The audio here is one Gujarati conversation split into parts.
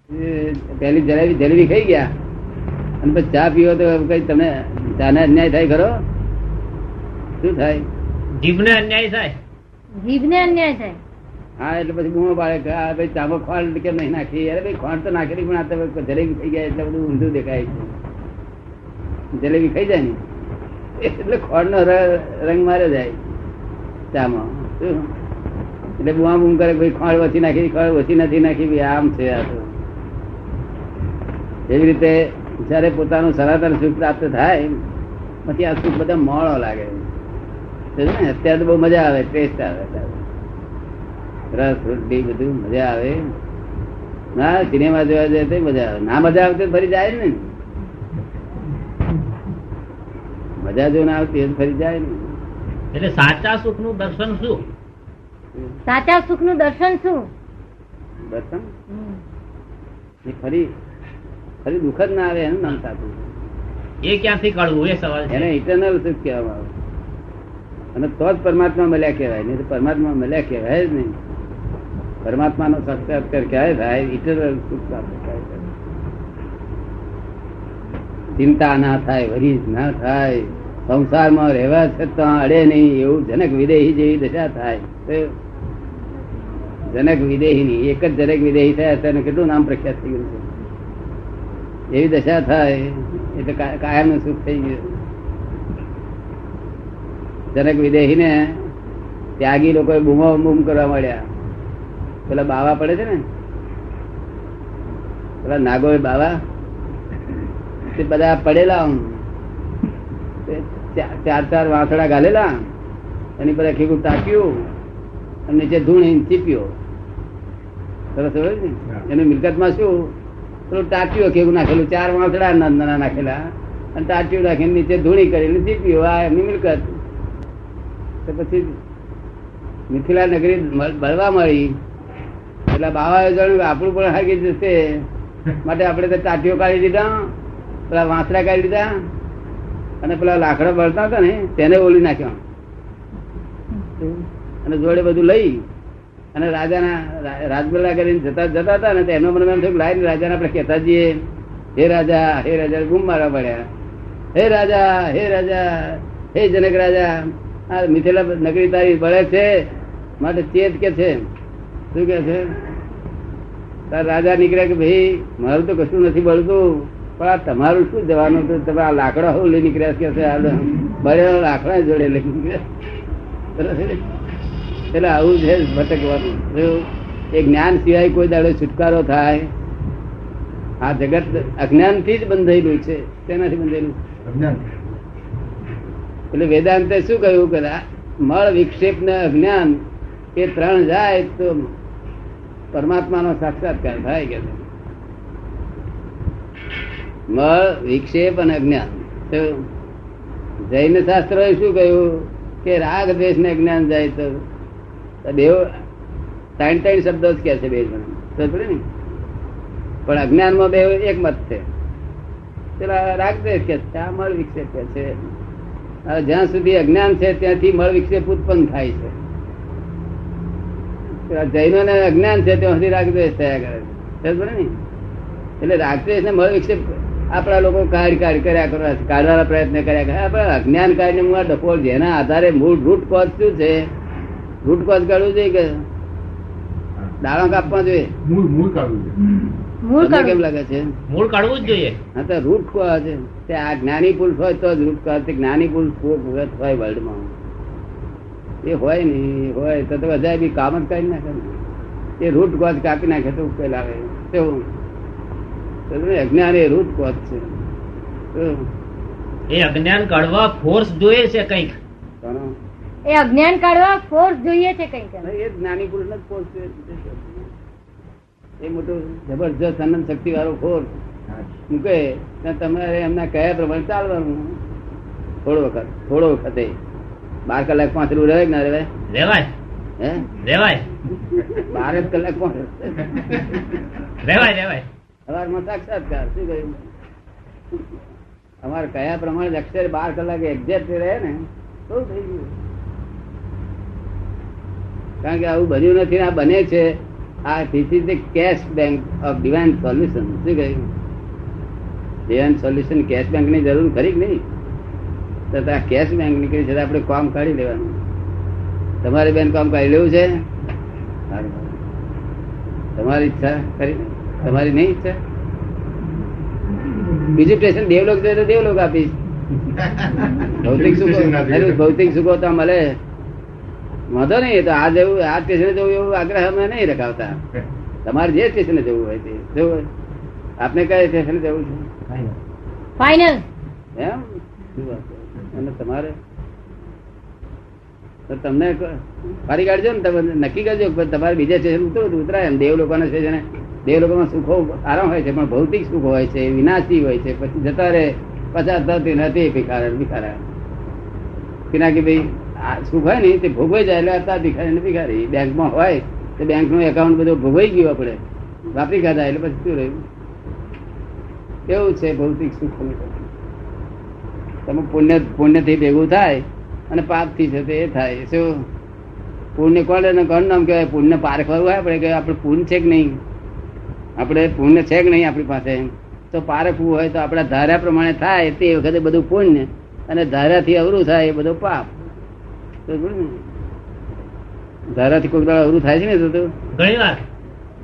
પેલી જલેબી ખાઈ ગયા અને પછી ચા પીવો તો કઈ તમે ચાને અન્યાય થાય ખરો? શું થાય? જીભને અન્યાય થાય. જીભને અન્યાય થાય. હા, એટલે પછી બૂમો પાડે કે આ ભાઈ ચામાં ખોંડ કેમ નહીં નાખી? અરે ભાઈ ખોંડ તો નાખેલી પણ આ તો જલેબી ખાઈ ગયા એટલે બધું ઊંધું દેખાય છે. જલેબી ખાઈ જાય ને એટલે ખોંડ નો રંગ માર્યો જાય ચામાં. શું એટલે બુઆ બૂમ કરે ભાઈ ખોંડ ઓછી નાખી, ખોંડ ઓછી નથી નાખી, ભાઈ આમ છે. આ તો એવી રીતે જયારે પોતાનું સનાતન સુખ પ્રાપ્ત થાય પછી આ સુખ બધા મોળો લાગે. અત્યારે તો બહુ મજા આવે, ટેસ્ટ આવે, રસ રોટલી બધું મજા આવે. ના સિનેમા જોવા જાય તો મજા આવે, ના મજા આવે તો ફરી જાય ને. મજા જો ના આવતી ફરી જાય ને. એટલે સાચા સુખ નું દર્શન શું? સાચા સુખ નું દર્શન શું? દર્શન ફરી ફરી દુઃખ જ ના આવે એનું નામ સાચું. એ ક્યાંથી કાઢવું એ સવાલ છે. એને ઇટરનલ સુખ કહેવામાં આવે અને તો જ પરમાત્મા મળ્યા કહેવાય, નહીં તો પરમાત્મા મળ્યા કહેવાય જ નહીં. પરમાત્મા નો સાક્ષાત્કાર ક્યારે થાય? ઇટરનલ સુખ પ્રાપ્ત થાય. ચિંતા ના થાય, વરીજ ના થાય, સંસારમાં રહેવા છતાં અડે નહીં એવું જનક વિદેહી જેવી દશા થાય. જનક વિદેહી ની એક જ જનક વિદેહી થયા તેને કેટલું નામ પ્રખ્યાત થઈ ગયું છે. એવી દશા થાય એટલે કાયમ નું સુખ થઈ ગયું. જનક વિદેહી ને ત્યાગી લોકો બૂમો બૂમ કરવા મળ્યા. પેલા બાવા પડે છે ને, પેલા નાગો બાવા તે બધા પડેલા, ચાર ચાર વાંસડા ગાલેલા, એની પર આખી ટાંક્યું અને નીચે ધૂણ ચીપ્યો. સરસ ને એની મિલકત માં શું પેલું ટાંક્યું કેવું નાખેલું, ચાર વાંસડા નાના નાખેલા અને ટાંક્યું નાખીને નીચે ધૂણી કરેલી ચીપ્યો. આ એમની મિલકત. પછી મિથિલા નગરી બળવા મળી એટલે બાવાએ જાણ્યું આપણું પણ હાકી જશે માટે આપણે તો ટાંટીઓ કાઢી દીધા, પેલા વાંસડા કાઢી દીધા અને પેલા લાકડા બળતા હતા ને તેને ઓલી નાખ્યા અને જોડે બધું લઈ અને રાજાના રાજબલ્લા કરીને જતા હતા ને એનો મને એમ થયું લાઈને રાજાને આપણે કહેતા જઈએ, હે રાજા, હે રાજા, ગુમ મારવા પડ્યા. હે રાજા, હે રાજા, હે જનક રાજા, આ મિથિલા નગરી તારી બળે છે માટે ચેત કે છે. શું કે છે? તાર રાજા નીકળ્યા કે ભાઈ મારું તો કશું નથી બળતું પણ આ તમારું શું જવાનું? તમે આ લાકડા હું લઈ નીકળ્યા કે છે, બળેલા લાકડા જોડે લઈ નીકળ્યા. એટલે આવું છે ભટકવાનું. એ જ્ઞાન સિવાય કોઈ દાડો છુટકારો થાય? આ જગત અજ્ઞાન થી જ બંધાયેલું છે. તેનાથી બંધાયેલું એટલે વેદાંતે શું કહ્યું કે મળ વિક્ષેપ ને અજ્ઞાન એ ત્રણ જાય તો પરમાત્મા નો સાક્ષાત્કાર થાય. કે મળ વિક્ષેપ અને અજ્ઞાન. જૈન શાસ્ત્રો શું કહ્યું કે રાગ દ્વેષ ને અજ્ઞાન જાય તો બે ત્રણ ત્રણ શબ્દો જ કે છે બે જણ ને, પણ અજ્ઞાન માં બે એક મત છે. પેલા રાગ દ્વેષ કે છે, આ મળ વિક્ષેપ કે છે. જ્યાં સુધી અજ્ઞાન છે ત્યાંથી મળ વિક્ષેપ ઉત્પન્ન થાય છે. જૈનો ને અજ્ઞાન છે ત્યાં સુધી રાગદ્વેષ થયા કરે છે ને. એટલે રાગદ્વેષ ને મળ વિક્ષેપ આપડા લોકો કર્યા કરવા કાઢવાના પ્રયત્ન કર્યા કરે. આપડે અજ્ઞાન કાઢીને ડફોળ જેના આધારે મૂળ રૂટ કોઝ શું છે, રૂટ કોઝ કાઢવું જોઈએ કે દાણા કાપવા જોઈએ? મૂળ કેમ લાગે છે? મૂળ કાઢવું જ જોઈએ. હા, તો રૂટ કોઝ છે. આ જ્ઞાની પુરુષ હોય તો જ રૂટ કોઝ. જ્ઞાની પુરુષ હોય વર્લ્ડમાં એ હોય ને હોય તો બધા બી કામ જ કાઢી નાખે ને. એ રૂટ કોઝ કાપી નાખે તો ઉકેલ આવે. અજ્ઞાન એ રૂટ કોઝ છે. એ અજ્ઞાન કાઢવા ફોર્સ જોઈએ છે કઈક. એ અજ્ઞાન કાઢવા ફોર્સ જોઈએ છે કઈક. એ જ્ઞાની પુરુષ જ ફોર્સ જોઈએ. એ મોટું જબરજસ્ત અનંત શક્તિ વાળો ફોર્સ મૂકે તમારે એમના કયા પ્રમાણે ચાલવાનું. થોડો વખતે 12 કલાક પહોંચેલું રહે ના રેવાય? રેવાય. હે રેવાય. 12 કલાક પહોંચે રેવાય. સવારમાં સાક્ષાત્કાર. શું કહ્યું? અમારે કયા પ્રમાણે અક્ષર 12 કલાક એક્ઝેક્ટ રહે ને બહુ થઈ ગયું. કારણ કે આવું બન્યું નથી, આ બને છે આ this is the cash bank of divine solution. શું કહ્યું? ડિવાઇન સોલ્યુશન કેશ બેંક ની જરૂર ખરી કે નહીં? તો આ કેશ બેંક નીકળી છે, આપણે કામ કાઢી લેવાનું. તમારે બેન કામ કાઢી લેવું છે? તમારી ઈચ્છા ખરી? તમારી નહીં ઈચ્છા? બીજું સ્ટેશન દેવલોક જોઈએ તો દેવલોક આપીશ. ભૌતિક સુખો તો મળે, વાંધો નહીં. તો આ જવું, આ સ્ટેશને જવું એવું આગ્રહ અમે નહીં રખાવતા. તમારે જે સ્ટેશને જવું હોય તે જવું. આપને કયા સ્ટેશને જવું છે? ફાઈનલ. એમ અને તમારે તો તમને ફરી કાઢજો ને, તમે નક્કી કરજો તમારે બીજા સ્ટેશન ઉતરાય. એમ દેવલોકોના સ્ટેશને દેવલોકોમાં સુખો આરામ હોય છે, પણ ભૌતિક સુખ હોય છે, વિનાશી હોય છે. પછી જતા રહે, પચાસ થતી નથી ભિખારા કે ભાઈ સુખ હોય ને તે ભોગવાઈ જાય એટલે હતા ભિખારી ભિખારી. બેંકમાં હોય તો બેંક નું એકાઉન્ટ બધું ભોગવાઈ ગયું, આપણે વાપરી ખાધા એટલે પછી શું રહ્યું? એવું છે ભૌતિક સુખ. તમે પુણ્ય થી ભેગું થાય અને પાપ થી છે તે એ થાય. શું પુણ્ય કોણ નામ કહેવાય? પુણ્ય પારખવાનું હોય આપણે કે આપણે પુણ્ય છે કે નહીં, આપણે પુણ્ય છે કે નહીં આપણી પાસે. તો પારખવું હોય તો આપણા ધાર્યા પ્રમાણે થાય તે વખતે બધું પુણ્ય, અને ધારાથી અવરું થાય એ બધું પાપ. ધારાથી કોઈ અવરું થાય છે ને તો ઘણી વાર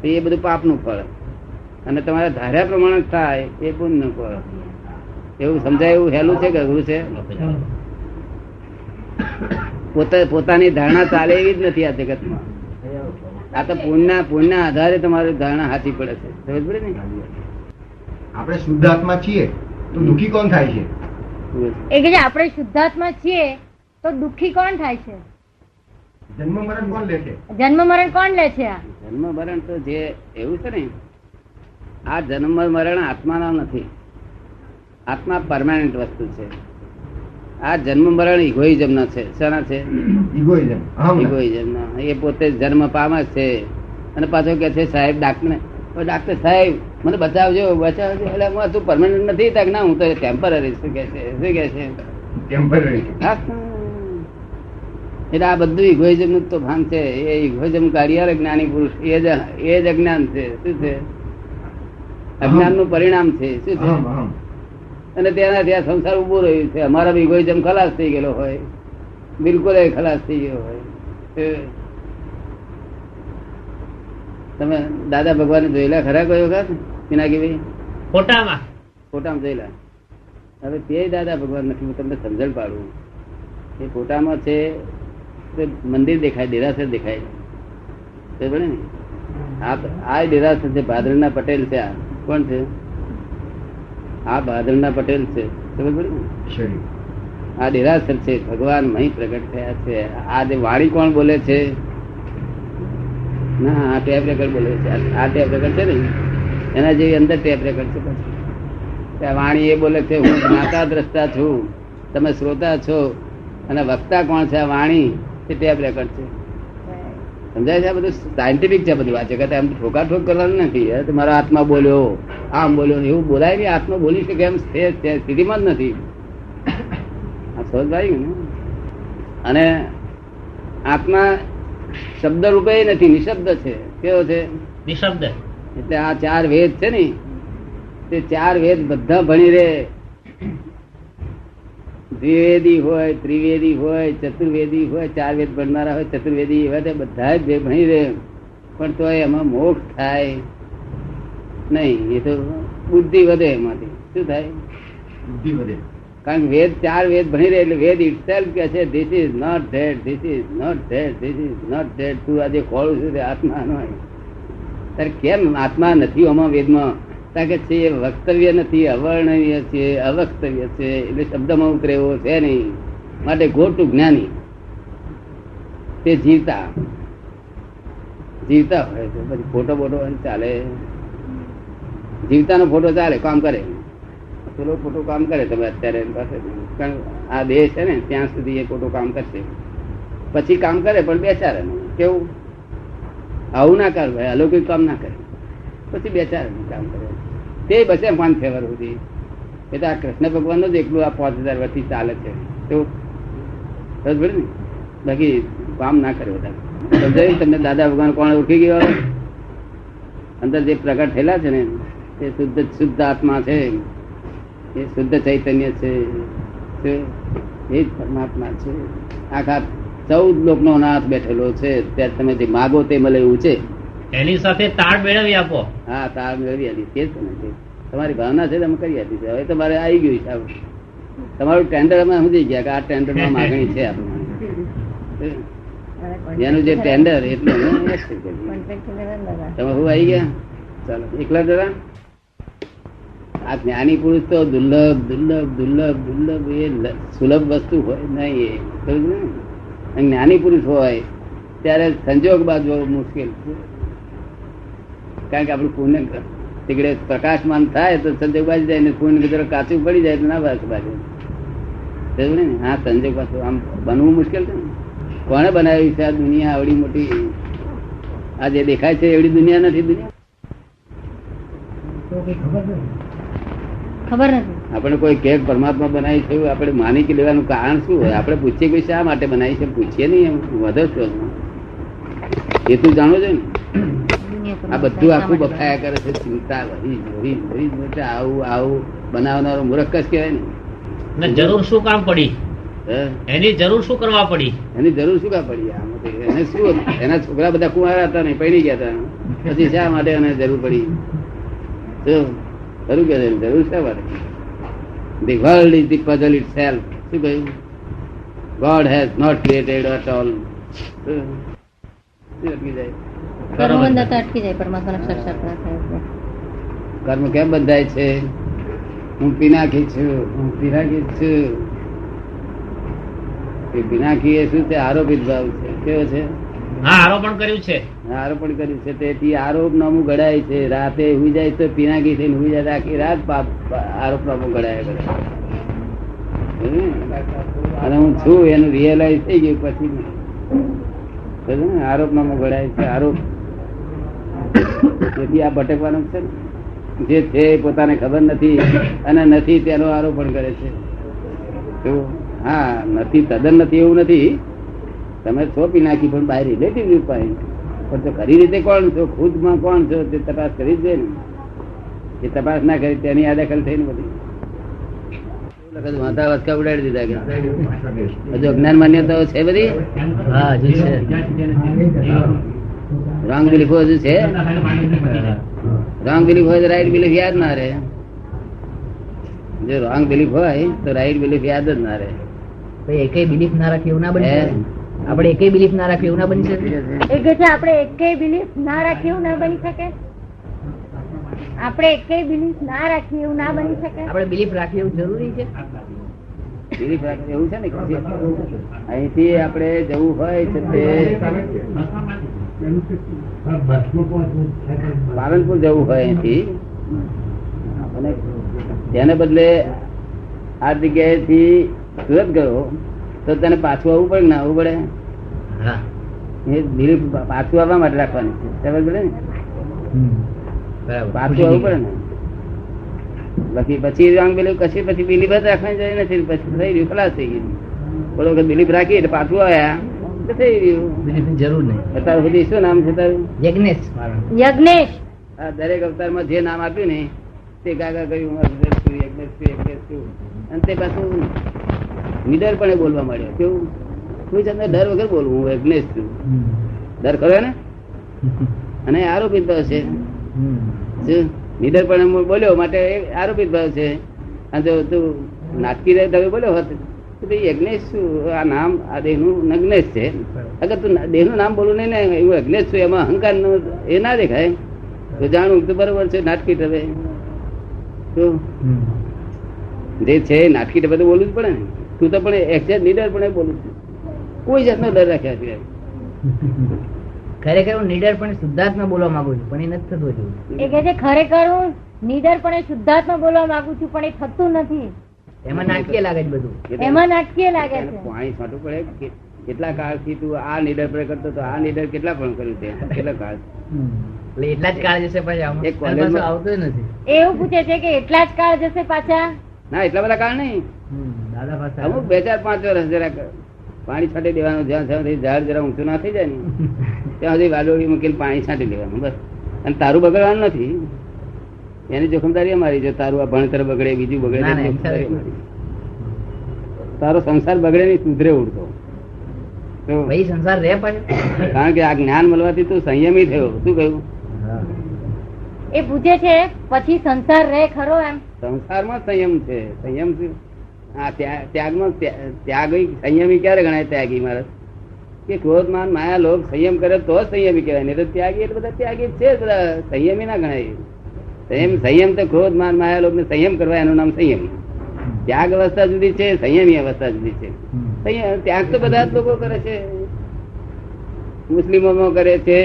એ બધું પાપનું ફળ, અને તમારા ધાર્યા પ્રમાણે થાય એ પુણ્યનું ફળ. એવું સમજાય? એવું હેલું છે કે અઘરું છે? પોતાની ધારણા ચાલે એવી જ નથી આ જગતમાં. આ તો પુણ્ય આધારે તમારી ધારણા હાથી પડે છે. સમજ પડે ને? આપણે શુદ્ધાત્મા છીએ તો દુઃખી કોણ થાય છે? એ કે આપણે શુદ્ધાત્મા છીએ તો દુઃખી કોણ થાય છે? જન્મ મરણ કોણ લે છે? જન્મ મરણ કોણ લે છે? આ જન્મ મરણ તો જે એવું છે ને, આ જન્મ મરણ આત્માનો નથી. આત્મા પરમાનન્ટ વસ્તુ છે. આ જન્મ મરણ ઇગોઇઝમ ના છે. શાના છે? ઇગોઇઝમ. ના. એ પોતે જન્મ પામે છે અને પાછો કે છે સાહેબ ડાક્ટર સાહેબ મને બચાવજો બચાવજો. એટલે હું તું પરમાનન્ટ નથી? તક ના, હું તો ટેમ્પરરી. શું કે છે? ટેમ્પરરી. એટલે આ બધું ઇગોઇઝમ નું તો ભાન છે. એ ઇગોઇઝમ કાઢી જ્ઞાની પુરુષ એ જ અજ્ઞાન છે. શું છે? અજ્ઞાન નું પરિણામ છે. શું છે? અને તેનાથી આ સંસાર ઉભો રહ્યું છે. અમારા ઇગોઇઝમ ખલાસ થઈ ગયેલો હોય, બિલકુલ ખલાસ થઈ ગયો હોય. તમે દાદા ભગવાન જોયેલા ખરા કોઈ વખત? પિનાકીભાઈ ફોટામાં જોયેલા? હવે તે દાદા ભગવાન નથી. હું તમને સમજણ પાડું. એ ફોટામાં છે મંદિર દેખાય, દેરાસર દેખાય. ને આ દેરાસર છે. ભાદરના પટેલ છે. આ કોણ છે? આ ભાદરના પટેલ છે. ખબર પડે ને? આ દેરાસર છે. ભગવાન અહીં પ્રગટ થયા છે. આ જે વાણી કોણ બોલે છે? ના, આ ટેપ રેકર્ડ બોલે છે. આ ટેપ રેકર્ડ છે ને, એના જેવી અંદર ટેપ રેકર્ડ છે. વાણી એ બોલે છે હું જ્ઞાતા દ્રષ્ટા છું, તમે શ્રોતા છો, અને વક્તા કોણ છે? આ વાણી એ ટેપ રેકર્ડ છે. સમજાય છે? આ બધું સાયન્ટિફિક છે. બધું આ જગત એમ ઠોકા ઠોક કરવાનું નથી. મારો આત્મા બોલ્યો, આમ બોલ્યો, એવું બોલાય નહીં. આત્મા બોલી શકે એમ સ્થિતિમાં જ નથી. આ સમજ આવી ને? અને આત્મા શબ્દ રૂપે નથી, નિશબ્દ છે. કેવો છે? નિશબ્દ. એટલે આ ચાર વેદ છે ને, તે ચાર વેદ બધા ભણી રે. દ્વિવેદી હોય, ત્રિવેદી હોય, ચતુર્વેદી હોય. ચાર વેદ ભણનારા હોય, ચતુર્વેદી એવા બધા જ ભણી રે, પણ તો એમાં મોક્ષ થાય નહીં. એ તો બુદ્ધિ વધે એમાંથી. શું થાય? બુદ્ધિ વધે. કારણ કે ચાર વેદ ભણી રહે એટલે વેદ ઇટ સેલ્ફ કે છે this is not that, this is not that, this is not that. તું આજે ખોળું છું તે આત્મા નો. તારે કેમ આત્મા નથી આમાં વેદમાં? કારણ કે છે વક્તવ્ય નથી, અવર્ણનીય છે, અવક્તવ્ય છે. એટલે શબ્દમાં ઉતરે એવો છે નહીં. માટે ગોટું જ્ઞાની તે જીવતા હોય છે. પછી ફોટો બોટો ચાલે? જીવતાનો ફોટો ચાલે, કામ કરે. પેલો ખોટું કામ કરે. તમે અત્યારે આ દેહ છે ને ત્યાં સુધી એ ખોટું કામ કરશે. પછી કામ કરે પણ બેચારે. કેવું? આવું ના કર ભાઈ, અલૌકિક કામ ના કરે. પછી બેચારે કામ કરે તે બસે 5-6 વર્ષ સુધી. એટલે આ કૃષ્ણ ભગવાન નું જ એકલું આ 5000 વર્ષથી ચાલે છે. કેવું? બરાબર ને? બાકી કામ ના કરે બધા. સમજાયું તમને? દાદા ભગવાન કોણ ઓળખી ગયો? અંદર જે પ્રગટ થયેલા છે ને તે શુદ્ધ આત્મા છે, એ શુદ્ધ ચૈતન્ય છે, એ જ પરમાત્મા છે. આખા 14 લોકનો નાથ બેઠેલો છે. ત્યારે તમે જે માગો તે મળે એવું છે. એની સાથે તાળ મેળવી આપો. હા, તાળ મેળવી આપી. તે છે ને, તમારી ભાવના છે અમે કરી આપી. હવે તમારે આવી ગયું હિસાબ. તમારું ટેન્ડર અમે સમજી ગયા કે આ ટેન્ડરમાં માગણી છે આપણે. એનું જે ટેન્ડર એટલું તમે શું આવી ગયા? ચાલો એકલા જરા. આ જ્ઞાની પુરુષ તો દુર્લભ દુર્લભ દુર્લભ દુર્લભ એ સુલભ વસ્તુ હોય નહીં. એ જ્ઞાની પુરુષ હોય ત્યારે સંજોગ બાદ મુશ્કેલ છે. કારણ કે આપણું પુણ્ય તીકડે પ્રકાશમાન થાય તો સંજોગ બાજુ જાય ને પુણ્ય જરા કાચું પડી જાય તો ના બાજુ ને. હા, સંજોગ પાછું આમ બનવું મુશ્કેલ છે ને. કોને બનાવી છે આ દુનિયા આવડી મોટી? આ જે દેખાય છે એવડી દુનિયા નથી. દુનિયા ખબર નથી. આપણે કોઈ કે પરમાત્મા બનાવી છે આપણે માની કે લેવાનું કારણ શું હોય? આપણે પૂછીએ કે શા માટે બનાવી છે? પૂછીએ નહીં. એમ વધુ શું એ તું જાણો છો ને. આ બધું આખું બફાયા કરે છે. ચિંતા આવું આવું બનાવનારો મૂર્ખ જ કહેવાય ને. જરૂર શું કામ પડી? એની જરૂર શું કરવા પડી? એની જરૂર શું કામ પડી? એને શું, એના છોકરા બધા કુંવારા હતા ને પડી ગયા હતા, પછી શા માટે એને જરૂર પડી? ખરું કે જરૂર શા માટે? The world is the puzzle itself. શું કહ્યું? God has not created at all. કર્મ બંધાતા અટકી જાય, પરમાત્માના સાક્ષાત્કાર થાય. કર્મ કેમ બંધાય છે? હું પિનાકી છું, હું પિનાકી છું. પિનાકી એ શું છે? આરોપિત ભાવ છે. કેવો છે? હા, આરોપણ કર્યું છે. આરોપણ કર્યું છે. તેથી આરોપ નામું ઘડાય છે. રાતે હુઈ જાય તો પિનાકી થઈને હુઈ જાય. આખી રાત આરોપ નામું ઘડાય કરે. અને હું છું એનું રિયલાઇઝ થઈ ગયું પછી આરોપ નામું ઘડાય છે. આરોપ તેથી આ ભટકવાનું છે. જે છે પોતાને ખબર નથી અને નથી તેનો આરોપણ કરે છે. હા, નથી તદ્દન નથી એવું નથી. તમે છો પિનાકી પણ બાય રિલેટિવ વ્યૂ પોઈન્ટ. પણ તો ખરી રીતે કોણ છો, ખુદમાં કોણ છો તે તપાસ કરી જ દે ને. એ તપાસ ના કરી તેની આ દખલ થઈને બધી વાંધા વચકા ઉડાડી દીધા. કે હજુ અજ્ઞાન માન્યતાઓ છે બધી. હા, હજુ છે. રોંગ બિલીફો હજુ છે. રોંગ બિલીફ હોય તો રાઈટ બિલીફ યાદ ના રહે. જો રોંગ બિલીફ હોય તો રાઈટ બિલીફ યાદ જ ના રહે. એકેય બિલીફ ના રાખી એવું ના બની શકે. આપણે એકેય બિલીફ ના રાખી એવું ના બની શકે. એ કે છે આપણે એકેય બિલીફ ના રાખી એવું ના બની શકે. આપણે એકેય બિલીફ ના રાખી એવું ના બની શકે. આપણે બિલીફ રાખી એવું જરૂરી છે. બિલીફ રાખે એવું છે ને કે અહીંથી આપણે જવું હોય છે તે પાલનપુર જવું હોય અહીંથી, અને તેને બદલે આ જગ્યાએથી સુરત ગયો તો તને પાછું આવવું પડે ના આવવું પડે? એ બિલીફ પાછું આવવા માટે રાખવાની છે. ખબર પડે ને? પાછું આવવું પડે ને. બાકી પછી રોંગ બિલીફ કશી પછી બિલીફ જ રાખવાની જાય નથી. પછી થઈ રહ્યું, ખલાસ થઈ ગયું. બોલો કે બિલીફ રાખી એટલે પાછું આવ્યા તો થઈ રહ્યું. બિલીફ ની જરૂર નહીં. અત્યાર સુધી શું નામ છે તારું? યજ્ઞેશ. યજ્ઞેશ. આ દરેક અવતારમાં જે નામ આપ્યું ને તે ગાગા કર્યું, અને તે પાછું નિડરપણે બોલવા માંડ્યો. કેવું? કોઈ જાતનો ડર વગર બોલવું, હું યજ્ઞેશ છું. ડર ખરો ને? અને આરોપિત ભાવ છે. નિડરપણે બોલ્યો માટે આરોપિત ભાવ છે. અને જો તું નાટકી તમે બોલ્યો હોત તો યજ્ઞેશ શું, આ નામ આ દેહનું નગ્નેશ છે. અગર તું દેહનું નામ બોલું નહીં ને એવું યજ્ઞેશ છું, એમાં અહંકાર નું એ ના દેખાય તો જાણવું તો બરોબર છે. નાટકી ટવે તો જે છે નાટકી ટવે તો બોલવું જ પડે ને. તું તો પણ એક્ઝેક્ટ નિડર પણ બોલું છું. કોઈ જાતનો ડર રાખ્યા છે. ખરેખર હું નિડરપણે શુદ્ધાત્મા બોલવા માંગુ છું પણ એ નથી થતું હજુ. એ કે છે ખરેખર હું નિડરપણે શુદ્ધાત્મા બોલવા માંગુ છું પણ એ થતું નથી. એમાં નાટકીય લાગે છે બધું. એમાં નાટકીય લાગે છે. પાણી છાંટવું પડે. કેટલા કાળથી તું આ નિડર પર કરતો તો આ નિડર કેટલા પણ કર્યું છે? કેટલા કાળ? એટલે એટલા જ કાળ જશે પછી આવતો નથી. એવું પૂછે છે કે એટલા જ કાળ જશે પાછા? ના, એટલા બધા કાળ નહીં. દાદા પાસે અમુક 2, 4, 5 વર્ષ જરાક પાણી છાંટી દેવાનું. જ્યાં સુધી ઝાડ જરા ઊંચું ના થઈ જાય ને ત્યાં સુધી વાલોડી મૂકીને પાણી છાંટી દેવાનું. બસ અને તારું બગડવાનું નથી, એની જોખમદારી અમારી. જો તારું આ ભણતર બગડે, બીજું બગડે, ના, ના, જોખમદારી અમારી. તારો સંસાર બગડે નહીં, સુધરે ઉડતો. તો ભાઈ સંસાર રે પણ કારણ કે આ જ્ઞાન મળવાથી તું સંયમી થયો. શું કહ્યું? એ પૂછે છે પછી સંસાર રહે ખરો એમ? સંસારમાં સંયમ છે. સંયમ શું? આ ત્યાગમાં ત્યાગ સંયમી ક્યારે ગણાય? ત્યાગી માણસ કે ક્રોધ માન માયા લોભ સંયમ કરે તો જ સંયમી કહેવાય. નહીં તો ત્યાગી એટલે બધા ત્યાગી જ છે, બધા સંયમી ના ગણાય. સંયમ તો ક્રોધ માન માયા લોભ ને સંયમ કરવા, એનું નામ સંયમ. ત્યાગ અવસ્થા જુદી છે, સંયમી અવસ્થા જુદી છે. ત્યાગ તો બધા જ લોકો કરે છે. મુસ્લિમોમાં કરે છે,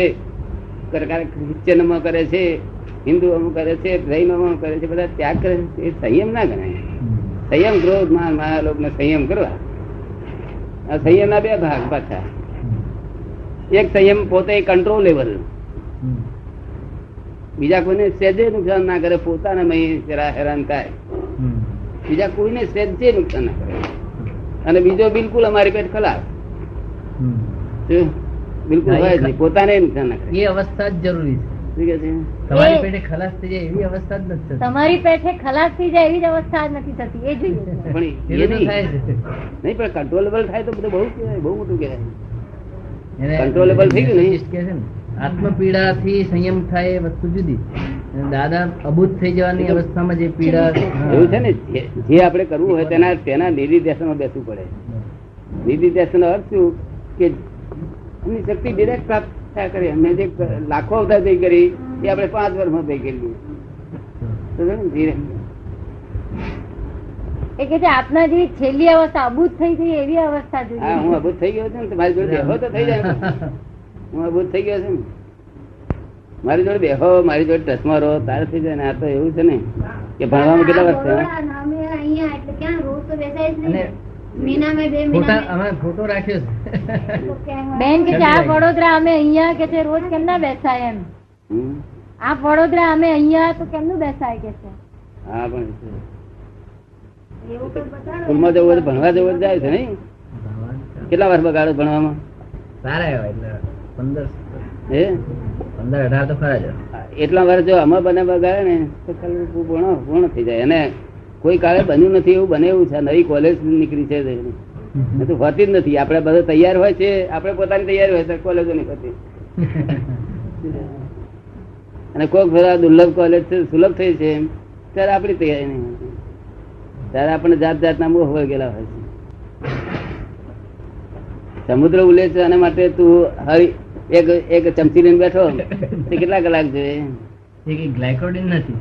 ક્રિશ્ચિયનમાં કરે છે, હિન્દુઓમાં કરે છે, જૈનોમાં કરે છે, બધા ત્યાગ કરે છે. એ સંયમ ના ગણાય. સંયમ ક્રોધ માન માયા લોભ ને સંયમ કરવા. આ સંયમ ના બે ભાગ પાછા. એક સંયમ પોતે કંટ્રોલેબલ, બીજા કોઈને સહેજે નુકસાન ના કરે, પોતાને હેરાન થાય, બીજા કોઈને સહેજે નુકસાન ના કરે. અને બીજો બિલકુલ અમારી પેટ ખલાસ, બિલકુલ હોય જ નહીં, પોતાને નુકસાન ના કરે. એ અવસ્થા જ જરૂરી છે. ઠીક છે. તમારી પેટે ખલાસ થઈ જાય એવી અવસ્થા જ નથી થતી. તમારી પેટે ખલાસ થઈ જાય એવી જ અવસ્થા જ નથી થતી, એ જોઈએ. પણ એ એવું તો નહીં થાય છે. નહીં, પણ કંટ્રોલેબલ થાય તો બધું બહુ કહેવાય, બહુ મોટું કહેવાય. એને Controllable થઈ ગયું ને? scientist કહે છે ને, આત્મપીડાથી સંયમ થાય એ વસ્તુ જુદી. અને દાદા અભૂત થઈ જવાની અવસ્થામાં જે પીડા, એવું છે ને, જે આપણે કરવું હોય તેના નિર્દેશનમાં બેસવું પડે. નિર્દેશન અર્થ શું કે એમની શક્તિ ડિરેક્ટ પ્રાપ્ત થયા કરે. અમે જે લાખો અવતાર થઈ કરી એ આપણે 5 વર્ષમાં થઈ કરી. એ કે છે આપના જે છેલ્લી અવસ્થા અબૂત થઈ ગઈ એવી અવસ્થા હા, જોઈએ. હું અભૂત થઈ ગયો છું ને, મારી જોડે બેહો તો થઈ જાય. હું અભૂત થઈ ગયો છું ને, મારી જોડે બેહો, મારી જોડે ટચમાં રહો, તારે થઈ જાય ને. આ તો એવું છે ને કે ભણવામાં કેટલા વર્ષ થયા? અને અમે ફોટો રાખ્યો છે. બેન કે છે આ વડોદરા અમે અહીંયા કે છે રોજ કેમ ના બેસાય એમ? હમ? આ વડોદરા અમે અહીંયા તો કેમનું બેસાય કે છે? હા, પણ સ્કૂલમાં જવું હોય તો ભણવા જવું હોય તો જાય છે નહીં? કેટલા વર્ષ બગાડો ભણવામાં? સારા એવા એટલે 15 હે 18 તો ખરા જ. એટલા વર્ષ જો આમાં બને બગાડે ને તો ખાલી પૂર્ણ થઈ જાય. અને કોઈ કાળે બન્યું નથી એવું બને એવું છે. નવી કોલેજ નીકળી છે તો હોતી જ નથી. આપણે બધા તૈયાર હોય છે, આપણે પોતાની તૈયારી હોય તો કોલેજો નહીં હોતી. અને કોઈક બધા દુર્લભ કોલેજ છે, સુલભ થઈ છે, ત્યારે આપણી તૈયારી નહીં હોતી. ત્યારે આપણે જાત જાતના મોહ વળગેલા હોય છે. સમુદ્ર ઉલે છે એના માટે તું હરી એક ચમચી લઈને બેઠો તે કેટલા કલાક જોઈએ? એ ગ્લાયકોડિન નથી.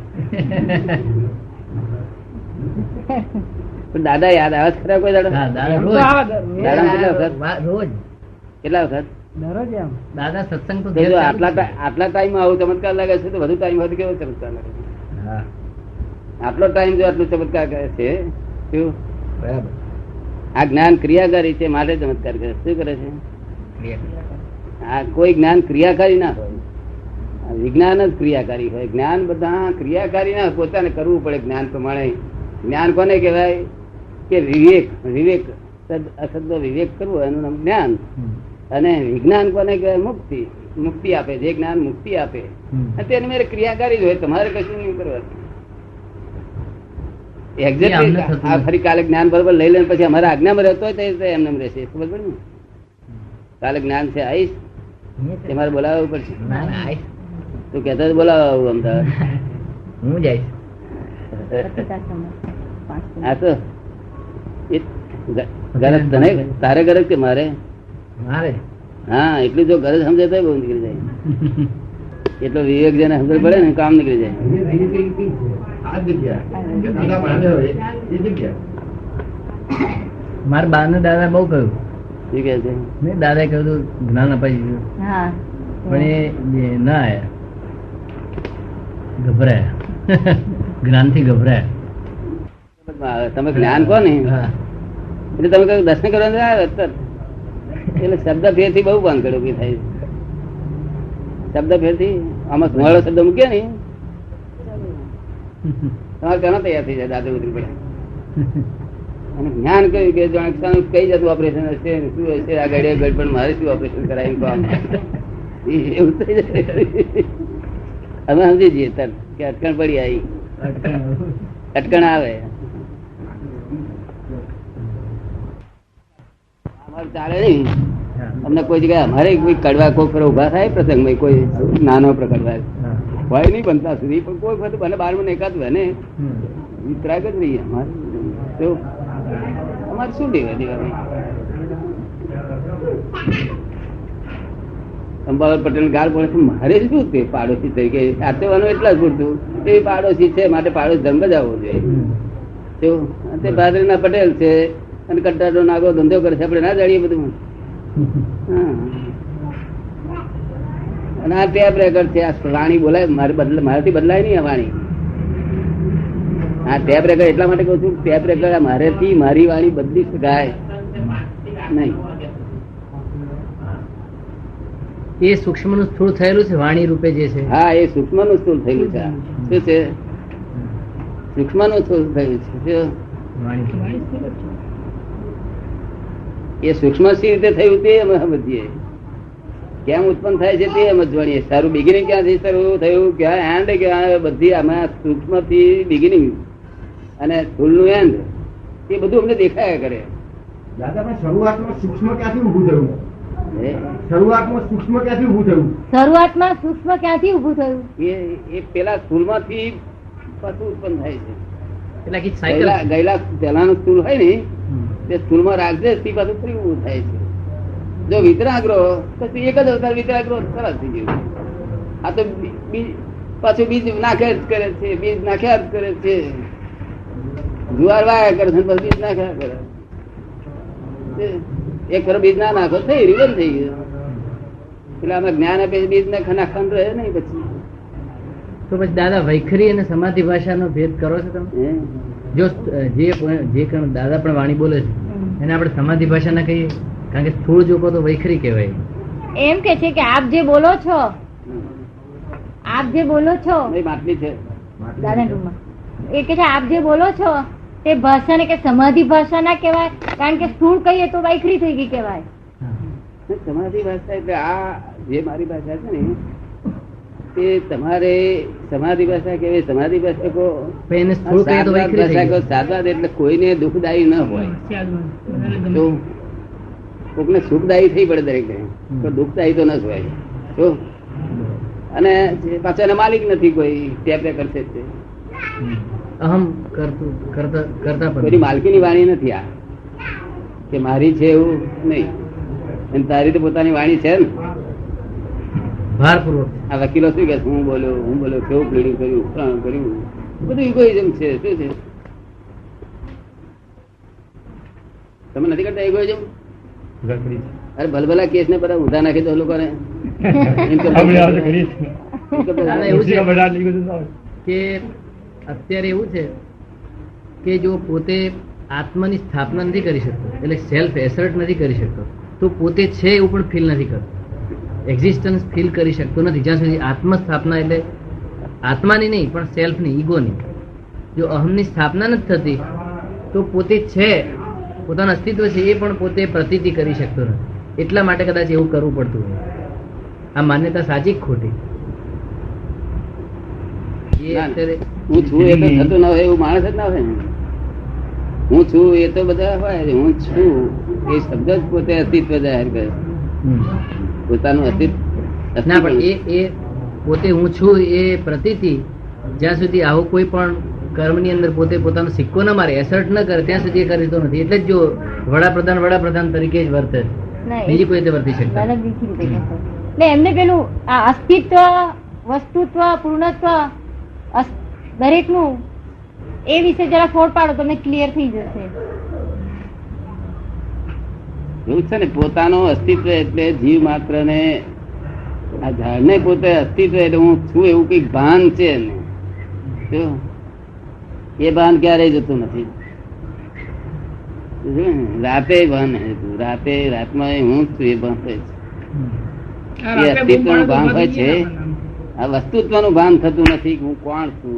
પણ દાદા યાદ આવે છે ખરા કોઈ દાડો? હા, દાદા રોજ. દાડામાં કેટલા વખત? રોજ કેટલા વખત? દાદા સત્સંગ તો તો જો આટલા ટાઈમ આવું ચમત્કાર લાગે છે તો વધુ ટાઈમ હોય તો કેવો ચમત્કાર લાગે છે? હા, આટલો ટાઈમ જો આટલું ચમત્કાર કરે છે, શું? બરાબર. આ જ્ઞાન ક્રિયાકારી છે માટે ચમત્કાર કરે. શું કરે છે? આ કોઈ જ્ઞાન ક્રિયાકારી ના હોય, વિજ્ઞાન જ ક્રિયાકારી હોય. જ્ઞાન બધા ક્રિયાકારી ના, પોતાને કરવું પડે જ્ઞાન પ્રમાણે. જ્ઞાન કોને કહેવાય? કે વિવેક. વિવેક અસદ વિવેક કરવો એનું નામ જ્ઞાન. અને વિજ્ઞાન કોને કહેવાય? મુક્તિ. મુક્તિ આપે, જે જ્ઞાન મુક્તિ આપે તેની મેરે ક્રિયાકારી જ હોય. તમારે કશું નહીં કરવાનું. એક્ઝેક્ટલી આ ફરી કાલે જ્ઞાન બરોબર લઈ લઈને પછી અમારા આજ્ઞામાં રહેતો હોય તો એમને રહેશે. ખબર પડે ને? કાલે જ્ઞાન છે આવીશ તમારે બોલાવવું પડશે. ના, ના, આવીશ. તું કહેતો બોલાવું અમદાવાદ. હું જઈશ. હા તો ગરજ તને તારે ગરજ કે મારે? મારે. હા, એટલું જો ગરજ સમજે તો બહુ નીકળી જાય. એટલો વિવેક જેને સમજ પડે ને કામ નીકળી જાય. મારા બા ને દાદા બહુ કહ્યું. શું કહે છે? દાદા કહ્યું હતું જ્ઞાન અપાઈ દીધું, હા પણ એ ના આયા, ગભરાયા. જ્ઞાન થી ગભરાયા. તમે જ્ઞાન કહો ને હા. એટલે તમે કહ્યું દર્શન કરવા આવે એટલે શબ્દ ફેર થી બહુ ભાંગડ ઉભી થાય છે. શબ્દ ફેર થી આમાં સુવાળો શબ્દ મૂક્યો ને તમારે ઘણા તૈયાર થઈ જાય. દાદા ઉતરી પડે. અને જ્ઞાન કહ્યું કે કઈ જતું ઓપરેશન હશે, શું હશે, આ ગાડી ગડબડ મારે શું ઓપરેશન કરાય એવું થઈ જાય. અમે સમજી જઈએ તરત કે અટકણ પડી આવી, અટકણ આવે. અમારે ચાલે નહીં. અમને કોઈ જગ્યાએ અમારે કોઈ કડવા કોઈ ખરો ઉભા થાય પ્રસંગમાં, કોઈ નાનો પ્રકડવા હોય નહીં બનતા સુધી, પણ કોઈ વખત બને 12 એકાદ બને વિતરાગ જ રહીએ. અમારે શું લેવા દેવા? અંબાલાલ પટેલ ગાળ પડે છે, મારે શું તે પાડોશી તરીકે સાચવવાનું એટલા જ પૂરતું. એ પાડોશી છે માટે પાડોશ ધર્મ જ આવવો જોઈએ. તે ભાદરીના પટેલ છે અને કંટાળો નાગો ધંધો કરે છે, આપણે ના જાણીએ બધું. અને આ ટેપ રેકર્ડ છે. આ વાણી બોલાય મારાથી બદલાય નહીં. આ વાણી, આ ટેપ રેકર્ડ એટલા માટે કહું છું, ટેપ રેકર્ડ મારેથી મારી વાણી બદલી શકાય નહીં. એ સૂક્ષ્મ નું સ્થૂળ થયેલું છે વાણી રૂપે જે છે. હા, એ સૂક્ષ્મ નું સ્થૂળ થયેલું છે. શું છે? સૂક્ષ્મ નું સ્થૂળ થયેલું છે. એ સૂક્ષ્મ સી રીતે થયું તે અમે સમજીએ, કેમ ઉત્પન્ન થાય છે તે સમજવાની. સારું બિગિનિંગ ક્યાંથી શરૂ થયું, ક્યાં એન્ડ, ક્યાં બધી આમાં સૂક્ષ્મ થી બિગિનિંગ અને સ્થૂળ નું એન્ડ એ બધું અમને દેખાયા કરે. દાદા પણ શરૂઆતમાં સૂક્ષ્મ ક્યાંથી ઉભું થયું? શરૂઆતમાં સૂક્ષ્મ ક્યાંથી ઉભું થયું? શરૂઆતમાં સૂક્ષ્મ ક્યાંથી ઉભું થયું? એ પેલા સ્થૂળ માંથી પાછું ઉત્પન્ન થાય છે. એટલે કે સાયકલ ગયેલા પેલાનું સ્થૂળ હોય ને તે સ્થૂળમાં રાખજે, તે પાછું ફરી ઉભું થાય છે. જો વિતરાગ્રહ તો એક જ અવતાર વિતરાગ્રહ સરસ થઈ ગયું. આ તો પાછું બીજ નાખ્યા જ કરે છે, બીજ નાખ્યા જ કરે છે, જુવાર વાયા કરે છે, બીજ નાખ્યા કરે. એક ખરો બીજ ના નાખો થઈ રિવન થઈ ગયું. એટલે અમે જ્ઞાન આપે બીજ નાખવાનું રહે નહીં. પછી તો પછી દાદા વૈખરી અને સમાધિ ભાષાનો ભેદ કરો છો તમે? જો જે દાદા પણ વાણી બોલે છે એને આપણે સમાધિ ભાષા ના કહીએ, કારણ કે સ્થૂળ જો કહો તો વૈખરી કહેવાય. એમ કે છે કે આપ જે બોલો છો, આપ જે બોલો છો માટલી છે દાદા ટૂંકમાં એ કે છે આપ જે બોલો છો તે ભાષા ને કે સમાધિ ભાષા ના કહેવાય, કારણ કે સ્થૂળ કહીએ તો વૈખરી થઈ ગઈ કહેવાય. સમાધિ ભાષા એટલે આ જે મારી ભાષા છે ને તે તમારે સમાધિ ભાષા કેવી? સમાધિ ભાષા કો સાદવાદ એટલે કોઈને દુઃખદાયી ન હોય. તો કોકને સુખદાયી થઈ પડે દરેક ને, તો દુઃખદાયી તો ન જ હોય. તો અને પાછો એના માલિક નથી કોઈ, ટેપ રેકર્ડ છે તે અહમ કરતા કોઈ માલકીની વાણી નથી. આ કે મારી છે એવું નહીં. અને તારી તો પોતાની વાણી છે ને. ભારપૂર્વક આ વકીલો શું કે હું બોલ્યો કેવું પ્લીડિંગ કર્યું, કર્યું, બધું ઇગોઇઝમ છે. શું છે? તમે નથી કરતા ઇગોઇઝમ? અરે ભલભલા કેસ ને બધા ઊંધા નાખી દો લોકોને. કે અત્યારે એવું છે કે જો પોતે આત્માની સ્થાપના નથી કરી શકતો, એટલે સેલ્ફ એસર્ટ નથી કરી શકતો, તો પોતે છે એવું પણ ફીલ નથી કરતો. એક્ઝિસ્ટન્સ ફીલ કરી શકતો નથી જ્યાં સુધી આત્મ સ્થાપના, એટલે આત્માની નહીં પણ સેલ્ફની, ઈગોની. જો અહમની સ્થાપના નથી થતી તો પોતે છે, પોતાનું અસ્તિત્વ છે એ પણ પોતે પ્રતીતિ કરી શકતો નથી. એટલા માટે કદાચ એવું કરવું પડતું હોય. આ માન્યતા સાચી જ ખોટી? હું છું એ તો થતું ના હોય એવું માણસ જ ના હોય ને. હું છું એ તો બધા હોય. હું છું એ શબ્દ જ પોતે અસ્તિત્વ જાહેર કરે, પોતાનું અસ્તિત્વ ના. પણ એ પોતે હું છું એ પ્રતીતિ જ્યાં સુધી આવું કોઈ પણ કર્મની અંદર પોતે પોતાનો સિક્કો ન મારે, એસર્ટ ન કરે ત્યાં સુધી એ કરતો નથી. એટલે જ જો વડાપ્રધાન તરીકે જ વર્તે, બીજી કોઈ રીતે વર્તી શકતા. એમને પેલું અસ્તિત્વ, વસ્તુત્વ, પૂર્ણત્વ દરેકનું એ વિશે જરા ફોડ પાડો તમને ક્લિયર થઈ જશે. એવું છે ને, પોતાનું અસ્તિત્વ એટલે જીવ માત્ર ને આ ઝાડ ને પોતે અસ્તિત્વ એટલે હું છું એવું કઈક ભાન છે ને. એ ભાન ક્યારેય જતું નથી. રાતે ભાન હતું, રાતમાં હું છું એ ભાન થાય છે. એ અસ્તિત્વ નું ભાન હોય છે. આ વસ્તુત્વ નું ભાન થતું નથી કે હું કોણ છું.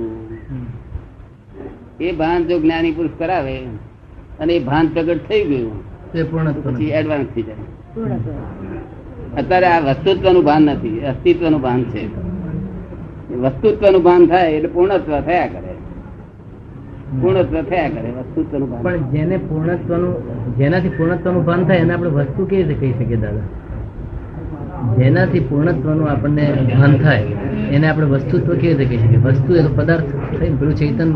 એ ભાન જો જ્ઞાની પુરુષ કરાવે અને એ ભાન પ્રગટ થઈ ગયું પછી એડવાન્સ થઈ જાય. અત્યારે આ વસ્તુત્વ નું ભાન નથી, અસ્તિત્વ નું ભાન છે. વસ્તુત્વ નું ભાન થાય એટલે પૂર્ણત્વ થયા કરે, પૂર્ણત્વ થયા કરે વસ્તુત્વ નું ભાન. પણ જેને પૂર્ણત્વનું, જેનાથી પૂર્ણત્વનું ભાન થાય એને આપણે વસ્તુ કેવી રીતે કહી શકીએ દાદા? જેનાથી પૂર્ણત્વનું આપણને ભાન થાય એને આપણે વસ્તુત્વ કેવી રીતે કહી શકીએ? વસ્તુ એ તો પદાર્થ થઈ, પેલું ચેતન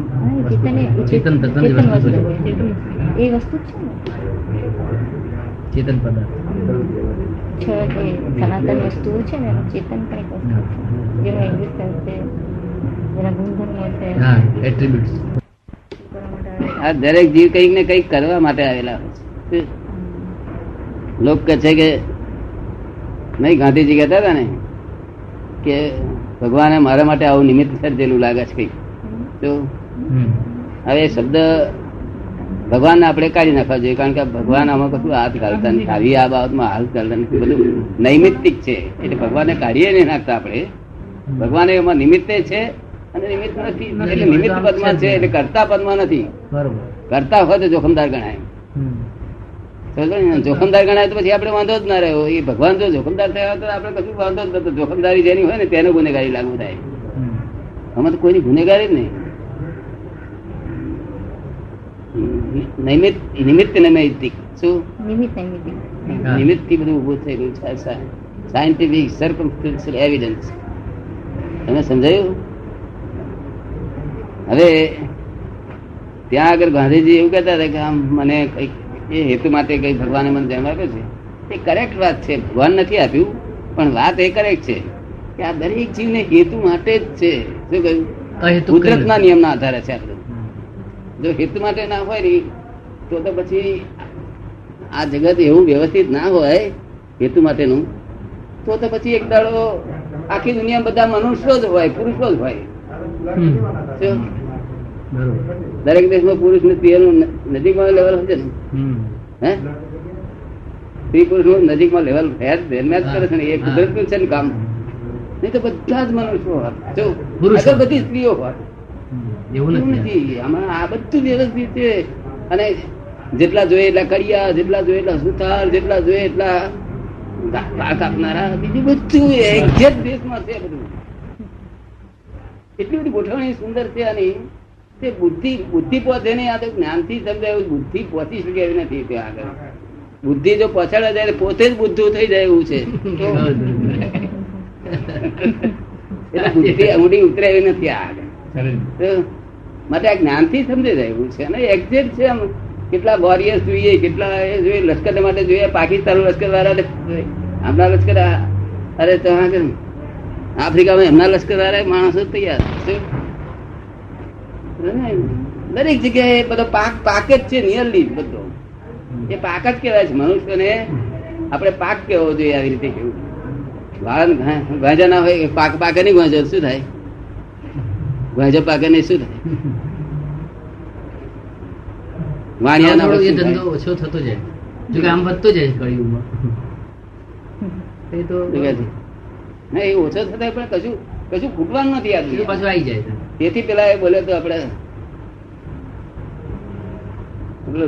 ચેતન તત્વની વસ્તુ છે, એ વસ્તુ જ છે ને, ચેતન પદાર્થ છે એ સનાતન વસ્તુઓ છે ને, એનું ચેતન પણ એક વસ્તુ છે, જેનું એક્ઝિસ્ટન્સ છે, જેના ગુણધર્મો છે. હા, એટ્રીબ્યુટ્સ. આ દરેક જીવ કઈક ને કઈક કરવા માટે આવેલા હોય છે. લોક કહે છે કે નહીં, ગાંધીજી કહેતા હતા ને કે ભગવાને મારા માટે આવું નિમિત્ત સર્જેલું લાગે છે કઈક. તો હવે શબ્દ ભગવાનને આપણે કાઢી નાખવા જોઈએ, કારણ કે ભગવાન આમાં કશું હાથ ઘાલતા નથી, આવી આ બાબતમાં હાથ ઘાલતા નથી, બધું નૈમિત્તિક છે. એટલે ભગવાનને કાઢીએ નહીં નાખતા આપણે. ભગવાન એમાં નિમિત્તે છે અને નિમિત્ત નથી, એટલે નિમિત્ત પદમાં છે, એટલે કરતા પદમાં નથી. કરતા હોય તો જોખમદાર ગણાય. જોખમદાર ગણાય તો પછી આપણે વાંધો જ ના રહ્યો. એ ભગવાન જો જોખમદાર થયા તો આપણે કશું વાંધો જ નતો. જોખમદારી જેની હોય ને તેને ગુનેગારી લાગુ થાય. આમાં તો કોઈની ગુનેગારી જ નહીં. નિમિત્ત નૈમિત્તિક. શું નિમિત્ત થી બધું ઉભું થઈ ગયું છે. Scientific circumstantial evidence. તમે સમજાયું? હવે ત્યાં આગળ ગાંધીજી એવું કહેતા હતા કે આમ મને કઈક એ હેતુ માટે કઈ ભગવાને મને જન્મ આપ્યો છે. એ કરેક્ટ વાત છે, ભગવાન નથી આપ્યું, પણ વાત એ કરેક્ટ છે કે આ દરેક જીવને હેતુ માટે જ છે. શું કહ્યું? કુદરતના નિયમના આધારે છે. આપણે જો હેતુ માટે ના હોય ને તો પછી આ જગત એવું વ્યવસ્થિત ના હોય હેતુ માટેનું, તો પછી એક દાડો આખી દુનિયા બધા મનુષ્યો જ હોય, પુરુષો જ હોય. દરેક દેશમાં પુરુષ ને સ્ત્રીનું નજીકમાં લેવલ હોય છે ને, હે સ્ત્રી પુરુષ નું નજીકમાં લેવલ કરે છે ને, એ કુદરત નું છે ને કામ. નહીં તો બધા જ મનુષ્યો હોય, બધી સ્ત્રીઓ હોય. એવું નથી. આમાં આ બધું વ્યવસ્થિત છે. અને જેટલા જોઈએ એટલા કડિયા, જેટલા જોઈએ એટલા સુથાર, જેટલા જોઈએ એટલા પાક આપનારા, બીજું બધું એક્ઝેક્ટ દેશમાં છે બધું. એટલી બધી ગોઠવણી સુંદર છે. આની તે બુદ્ધિ પહોંચે નહીં. આ તો જ્ઞાનથી સમજાય, બુદ્ધિ પહોંચી શકે એવી નથી. ત્યાં આગળ બુદ્ધિ જો પહોંચાડવા જાય પોતે જ બુદ્ધુ થઈ જાય એવું છે. એટલે બુદ્ધિ ઊંડી ઉતરે એવી નથી આ આગળ. માટે આ જ્ઞાન થી સમજાઈ જાય એવું છે. અને એક્ઝેક્ટ છે. આમ કેટલા વોરિયર્સ જોઈએ, કેટલા એ જોઈએ, લશ્કર માટે જોઈએ. પાકિસ્તાન લશ્કર વાળા, આપણા લશ્કર, અરે તો આફ્રિકામાં એમના લશ્કર વાળા માણસો તૈયાર. દરેક જગ્યાએ બધો પાક જ છે. નિયરલી બધો એ પાક જ કહેવાય છે. મનુષ્યને આપણે પાક કેવો જોઈએ, આવી રીતે કેવું. વાળન ગાંજા ના હોય, પાકે નહીં ગાંજો, શું થાય? ગાંજો પાકે નહીં, શું થાય? વાણિયા ના હોય, ધંધો ઓછો થતો જાય, જો કે આમ વધતો જાય કળિયુગમાં. એ તો એ ઓછો થતા પણ કશું ફૂટવાનું નથી. આ પાછું આવી જાય. તેથી પેલા એ બોલે તો આપડે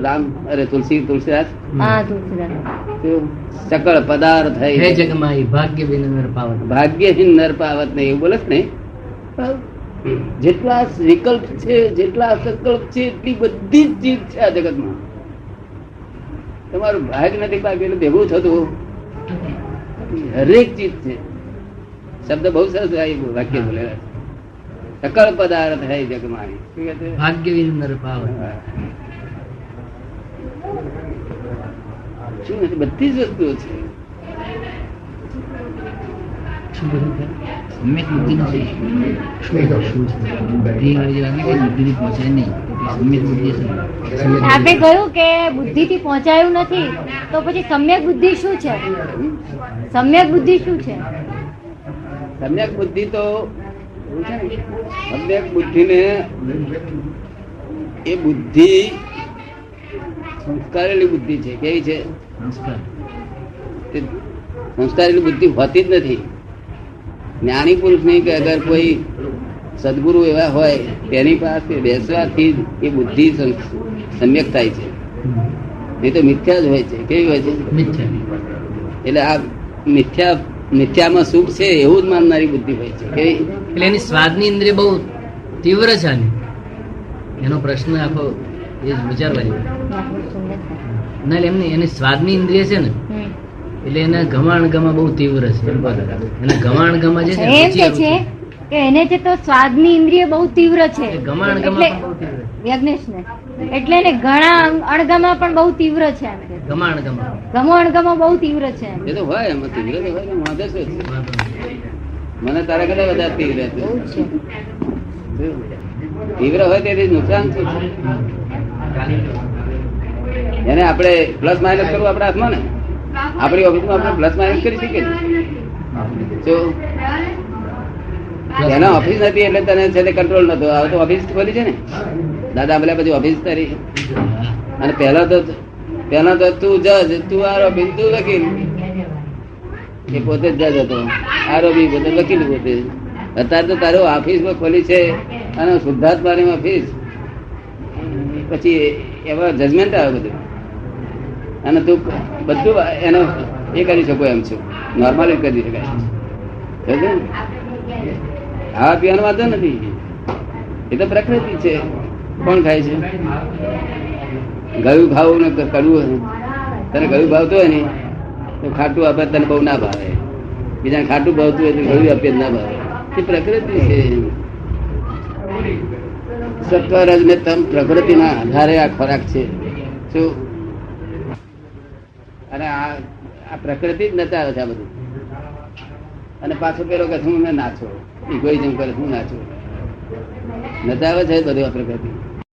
રામ, અરે તુલસીદાસ સકળ પદાર્થ હે જગમાઈ ભાગ્યહીન નર પાવત, ભાગ્યહીન નર પાવત ને એવું બોલે ને. જેટલા વિકલ્પ છે, જેટલા સંકલ્પ છે, એટલી બધી જ ચીજ છે આ જગતમાં. તમારું ભાગ નથી ભાગ્ય એટલે ભેગું થતું હરેક ચીજ છે. શબ્દ બહુ સરસ વાક્ય બોલેલા. સકળ પદાર્થ હે જગમાઈ ભાગ્યહીન નર પાવત. શું નથી? બધી જ વસ્તુઓ છે. આપે કહ્યું કે બુદ્ધિ થી પહોંચાયું નથી, તો પછી સમ્યક બુદ્ધિ શું છે? સમ્યક બુદ્ધિ શું છે? સમ્યક બુદ્ધિ તો સમ્યક બુદ્ધિ ને એ બુદ્ધિ સંસ્કારેલી બુદ્ધિ છે. કેવી છે? સંસ્કારેલી બુદ્ધિ હોતી જ નથી. જ્ઞાની પુરુષ નહીં કે અગર કોઈ સદગુરુ એવા હોય તેની પાસે બેસવાથી એ બુદ્ધિ સમ્યક થાય છે. નહીં તો મિથ્યા જ હોય છે. કેવી હોય છે? મિથ્યા. એટલે આ મિથ્યા મિથ્યામાં સુખ છે એવું જ માનનારી બુદ્ધિ હોય છે કે એટલે એની સ્વાદની ઇન્દ્રિય બહુ તીવ્ર છે આની. એનો પ્રશ્ન આખો એ જ વિચારવા જેવો. ના એટલે એમની એની સ્વાદની ઇન્દ્રિય છે ને એટલે એના ગમાણ ગમા બહુ તીવ્ર છે. એના ગમાણ ગમા જે છે એમ કે છે કે એને છે તો સ્વાદની ઇન્દ્રિય બહુ તીવ્ર છે એ ગમાણ ગમા પણ બહુ તીવ્ર છે. યજ્ઞેશ ને એટલે એને ઘણા અણગમા પણ બહુ તીવ્ર છે એમ કે. ગમાણ ગમા ગમો અણગમો બહુ તીવ્ર છે એમ. એ તો હોય એમાં તીવ્ર તો હોય ને વાંધો શું છે? મને તારા કરતા વધારે તીવ્ર હતું. બહુ છે. તીવ્ર હોય તેથી નુકસાન શું છે? એને આપણે પ્લસ માઇનસ કરવું આપણા હાથમાં ને. આપણી ઓફિસમાં આપણે પ્લસ માઇનસ કરી શકીએ ને. જો એના ઓફિસ નથી એટલે તને છે તે કંટ્રોલ નતો. હવે તો ઓફિસ ખોલી છે ને દાદા બોલ્યા પછી ઓફિસ તારી. અને પહેલા તો તું જજ, તું આરોપી, તું વકીલ. એ પોતે જ જજ હતો, આરોપી પોતે, વકીલ પોતે. અત્યારે તો તારું ઓફિસ ખોલી છે અને શુદ્ધાત્માની ઓફિસ. પછી એવા જજમેન્ટ આવે બધું અને તું બધું એનો એ કરી શકો એમ છું. નોર્મલી કરી શકાય. ખાવા પીવાનો વાંધો નથી, એ તો પ્રકૃતિ છે. કોણ ખાય છે? ગયું ખાવું ને કડવું. તને ગયું ભાવતું હોય ને તો ખાટું આપે તને બહુ ના ભાવે. બીજાને ખાટું ભાવતું હોય તો ગયું આપે ના ભાવે. એ પ્રકૃતિ છે. સત્વરજ ને તમ પ્રકૃતિના આધારે આ ખોરાક છે. શું? અને આ પ્રકૃતિ જ નચાવે છે આ બધું. અને પાછો પેલો કે હું નાચો ઇગોઇઝમ કરે હું નાચો નચાવે છે બધું આ પ્રકૃતિ.